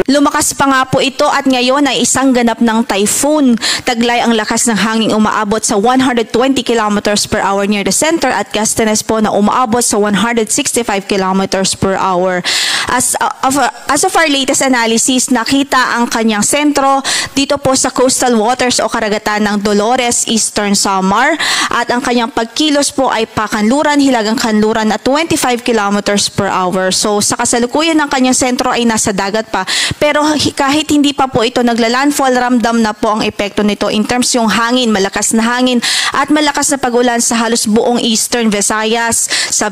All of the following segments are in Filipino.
Lumakas pa nga po ito at ngayon ay isang ganap ng typhoon. Taglay ang lakas ng hangin umaabot sa 120 kilometers per hour near the center at gustiness po na umaabot sa 165 kilometers per hour. As of our latest analysis, nakita ang kanyang sentro dito po sa coastal waters o karagatan ng Dolores, Eastern Samar, at ang kanyang pagkilos po ay pakanluran, hilagang kanluran at 25 kilometers per hour. So sa kasalukuyan ng kanyang sentro ay nasa dagat pa. Pero kahit hindi pa po ito naglalandfall, ramdam na po ang epekto nito in terms yung hangin, malakas na hangin at malakas na pag-ulan sa halos buong Eastern Visayas, sa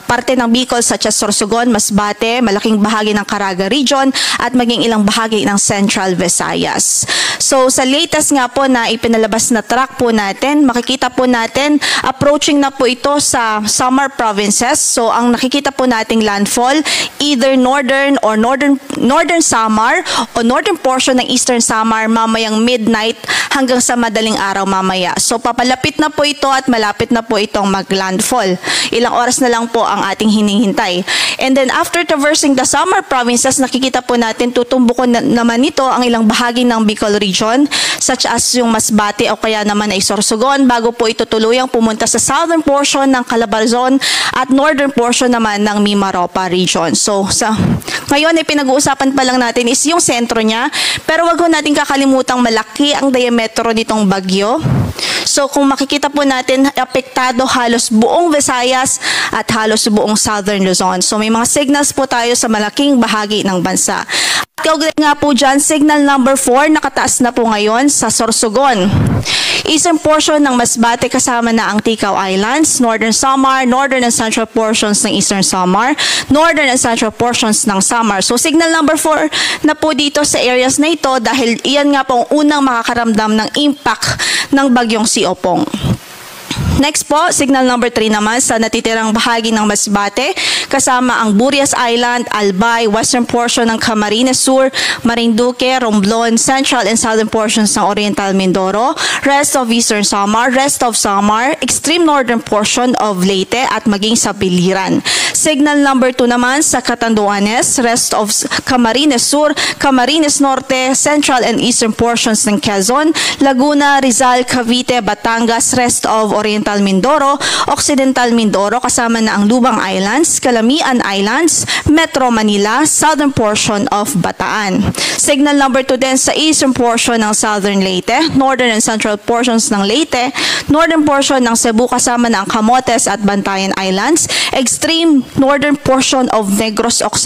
parte ng Bicol such as Sorsogon, Masbate, malaking bahagi ng Caraga region at maging ilang bahagi ng Central Visayas. So sa latest nga po na ipinalabas na track po natin, makikita po natin approaching na po ito sa Samar provinces. So ang nakikita po nating landfall either northern Samar o northern portion ng Eastern Samar mamayang midnight hanggang sa madaling araw mamaya. So papalapit na po ito at malapit na po itong maglandfall. Ilang oras na lang po ang ating hinihintay. And then after traversing the Samar provinces, nakikita po natin tutumbukon naman ito ang ilang bahagi ng Bicol region such as yung Masbate o kaya naman ay Sorsogon bago po ito tuluyang pumunta sa southern portion ng Calabarzon at northern portion naman ng Mimaropa region. So ngayon ay pinag-uusapan pa lang natin is yung sentro niya, pero wag ho natin kakalimutang malaki ang diametro nitong bagyo. So kung makikita po natin, apektado halos buong Visayas at halos buong Southern Luzon. So may mga signals po tayo sa malaking bahagi ng bansa. At kaugnay nga po dyan, signal number 4, nakataas na po ngayon sa Sorsogon. Eastern portion ng Masbate kasama na ang Ticao Islands, Northern Samar, Northern and Central portions ng Eastern Samar, Northern and Central portions ng Samar. So signal number 4 na po dito sa areas na ito dahil iyan nga po ang unang makakaramdam ng impact ng bagyong si Opong. Next po, signal number 3 naman sa natitirang bahagi ng Masbate, kasama ang Burias Island, Albay, western portion ng Camarines Sur, Marinduque, Romblon, central and southern portions ng Oriental Mindoro, rest of Eastern Samar, rest of Samar, extreme northern portion of Leyte at maging sa Biliran. Signal number 2 naman sa Catanduanes, rest of Camarines Sur, Camarines Norte, central and eastern portions ng Quezon, Laguna, Rizal, Cavite, Batangas, rest of Oriental Mindoro, Occidental Mindoro kasama na ang Lubang Islands, Calamian Islands, Metro Manila, southern portion of Bataan. Signal number 2 din sa eastern portion ng Southern Leyte, northern and central portions ng Leyte, northern portion ng Cebu kasama na ang Camotes at Bantayan Islands, extreme northern portion of Negros Occidental